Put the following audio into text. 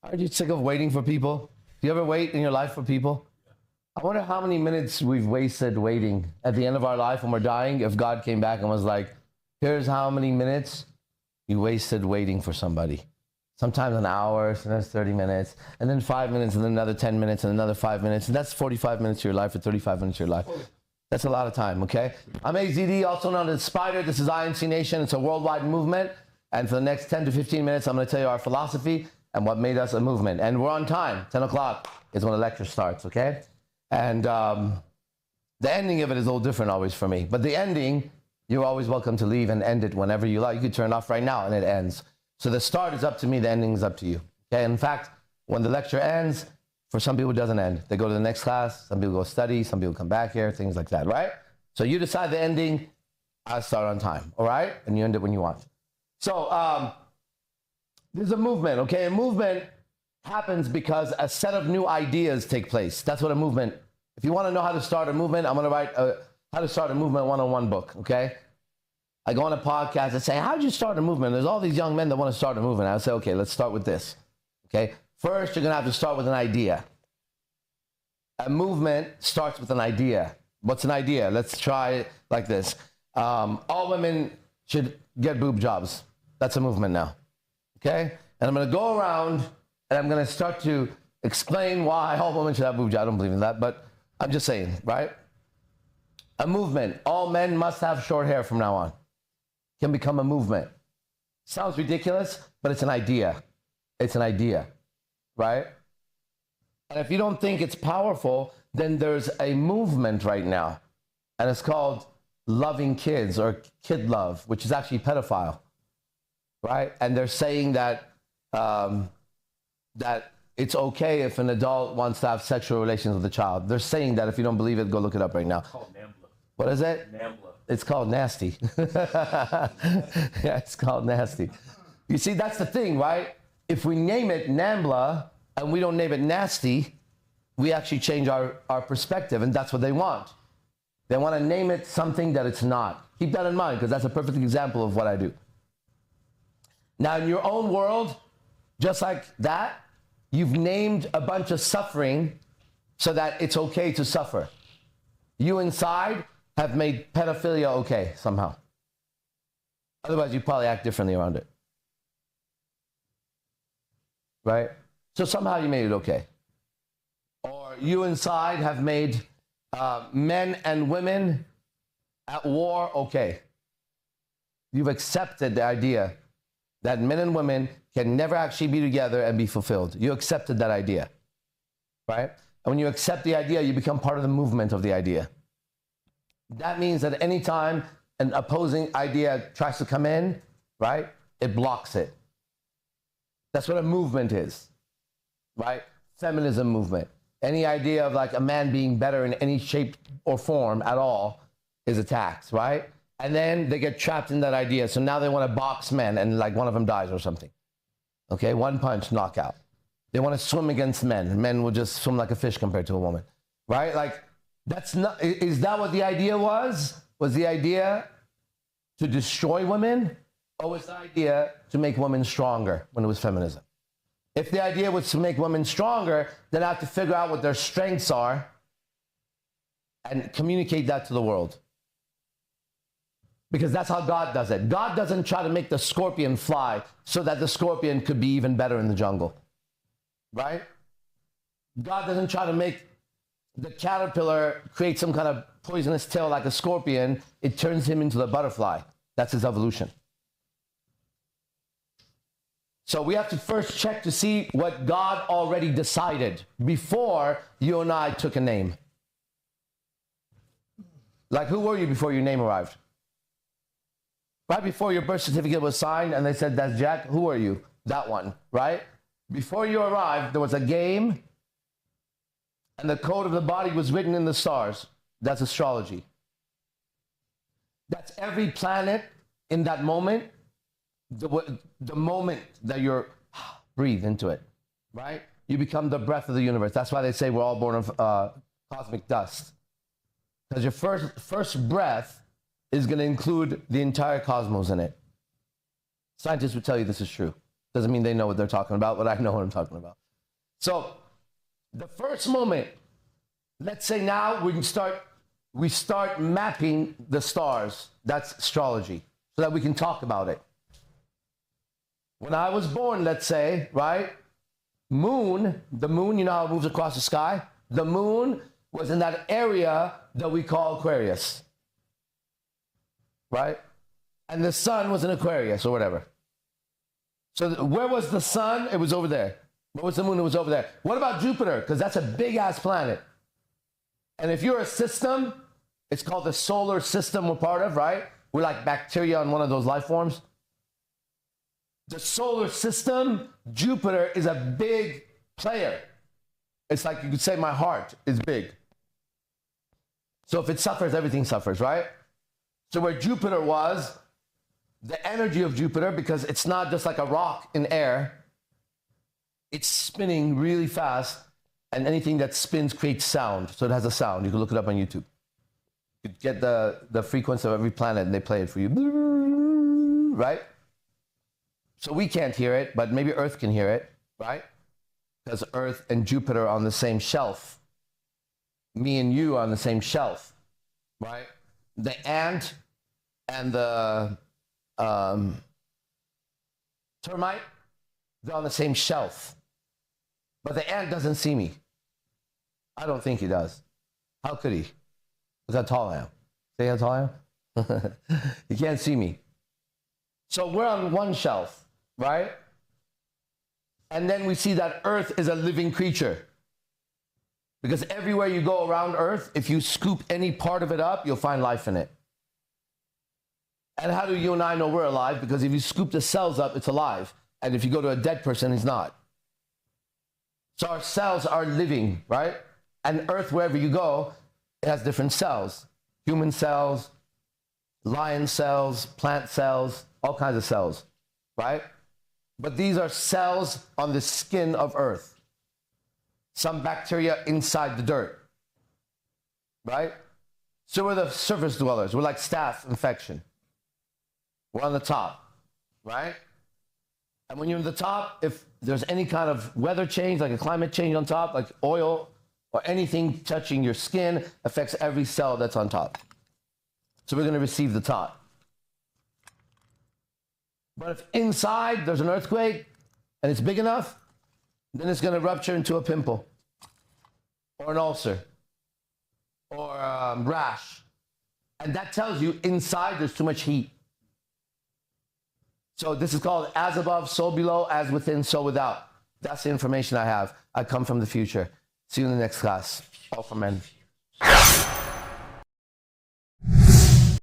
Aren't you sick of waiting for people? Do you ever wait in your life for people? I wonder how many minutes we've wasted waiting at the end of our life when we're dying. If God came back and was like, here's how many minutes you wasted waiting for somebody. Sometimes an hour, sometimes 30 minutes, and then 5 minutes, and then another 10 minutes, and another 5 minutes. And that's 45 minutes of your life or 35 minutes of your life. That's a lot of time, okay? I'm AZD, also known as Spider. This is INC Nation. It's a worldwide movement. And for the next 10 to 15 minutes, I'm going to tell you our philosophy and what made us a movement. And we're on time. 10 o'clock is when the lecture starts, okay? And the ending of it is a little different always for me. But the ending, you're always welcome to leave and end it whenever you like. You could turn it off right now and it ends. So the start is up to me, the ending is up to you. Okay? In fact, when the lecture ends, for some people it doesn't end. They go to the next class, some people go study, some people come back here, things like that, right? So you decide the ending, I start on time, all right? And you end it when you want. So there's a movement, okay? A movement happens because a set of new ideas take place. That's what a movement, if you want to know how to start a movement, I'm going to write a How to Start a Movement 101 book, okay? I go on a podcast and say, how'd you start a movement? There's all these young men that want to start a movement. I say, okay, let's start with this, okay? First, you're going to have to start with an idea. A movement starts with an idea. What's an idea? Let's try it like this. All women should get boob jobs. That's a movement now, okay? And I'm going to go around and I'm going to start to explain why all women should have boob jobs. I don't believe in that, but I'm just saying, right? A movement. All men must have short hair from now on. Can become a movement. Sounds ridiculous, but it's an idea. It's an idea, right? And if you don't think it's powerful, then there's a movement right now, and it's called loving kids or kid love, which is actually pedophile, right? And they're saying that that it's okay if an adult wants to have sexual relations with a child. They're saying that. If you don't believe it, go look it up right now. It's called NAMBLA. What is it? NAMBLA. It's called nasty. Yeah, it's called nasty. You see, that's the thing, right? If we name it NAMBLA and we don't name it nasty, we actually change our perspective, and that's what they want. They want to name it something that it's not. Keep that in mind, because that's a perfect example of what I do. Now, in your own world, just like that, you've named a bunch of suffering so that it's okay to suffer. You inside have made pedophilia okay somehow. Otherwise, you probably act differently around it. Right? So somehow you made it okay. Or you inside have made men and women at war okay. You've accepted the idea that men and women can never actually be together and be fulfilled. You accepted that idea, right? And when you accept the idea, you become part of the movement of the idea. That means that any time an opposing idea tries to come in, right, it blocks it. That's what a movement is, right? Feminism movement. Any idea of like a man being better in any shape or form at all is attacked, right? And then they get trapped in that idea. So now they want to box men and like one of them dies or something. Okay, one punch, knockout. They want to swim against men. Men will just swim like a fish compared to a woman, right? Like, that's not, is that what the idea was? Was the idea to destroy women? Or was the idea to make women stronger when it was feminism? If the idea was to make women stronger, then I have to figure out what their strengths are and communicate that to the world. Because that's how God does it. God doesn't try to make the scorpion fly so that the scorpion could be even better in the jungle, right? God doesn't try to make the caterpillar create some kind of poisonous tail like a scorpion. It turns him into the butterfly. That's his evolution. So we have to first check to see what God already decided before you and I took a name. Like, who were you before your name arrived? Right before your birth certificate was signed and they said, that's Jack, who are you? That one, right? Before you arrived, there was a game and the code of the body was written in the stars. That's astrology. That's every planet in that moment, the moment that you're breathe into it, right? You become the breath of the universe. That's why they say we're all born of cosmic dust. Because your first breath is going to include the entire cosmos in it. Scientists would tell you this is true. Doesn't mean they know what they're talking about, but I know what I'm talking about. So the first moment, let's say now we start mapping the stars. That's astrology, so that we can talk about it. When I was born, let's say, right? The moon, you know how it moves across the sky? The moon was in that area that we call Aquarius, right? And the sun was in Aquarius or whatever. So where was the sun? It was over there. Where was the moon? It was over there. What about Jupiter? Because that's a big-ass planet. And if you're a system, it's called the solar system we're part of, right? We're like bacteria on one of those life forms. The solar system, Jupiter is a big player. It's like you could say my heart is big. So if it suffers, everything suffers, right? So where Jupiter was, the energy of Jupiter, because it's not just like a rock in air, it's spinning really fast, and anything that spins creates sound. So it has a sound. You can look it up on YouTube. You could get the frequency of every planet, and they play it for you, right? So we can't hear it, but maybe Earth can hear it, right? Because Earth and Jupiter are on the same shelf. Me and you are on the same shelf, right? The ant and the termite, they're on the same shelf. But the ant doesn't see me. I don't think he does. How could he? Look how tall I am. See how tall I am? He can't see me. So we're on one shelf, right? And then we see that Earth is a living creature. Because everywhere you go around Earth, if you scoop any part of it up, you'll find life in it. And how do you and I know we're alive? Because if you scoop the cells up, it's alive. And if you go to a dead person, he's not. So our cells are living, right? And Earth, wherever you go, it has different cells. Human cells, lion cells, plant cells, all kinds of cells, right? But these are cells on the skin of Earth. Some bacteria inside the dirt, right? So we're the surface dwellers. We're like staph infection. We're on the top, right? And when you're on the top, if there's any kind of weather change, like a climate change on top, like oil or anything touching your skin, affects every cell that's on top. So we're going to receive the top. But if inside there's an earthquake and it's big enough, then it's going to rupture into a pimple or an ulcer or a rash. And that tells you inside there's too much heat. So this is called as above, so below, as within, so without. That's the information I have. I come from the future. See you in the next class. All for men.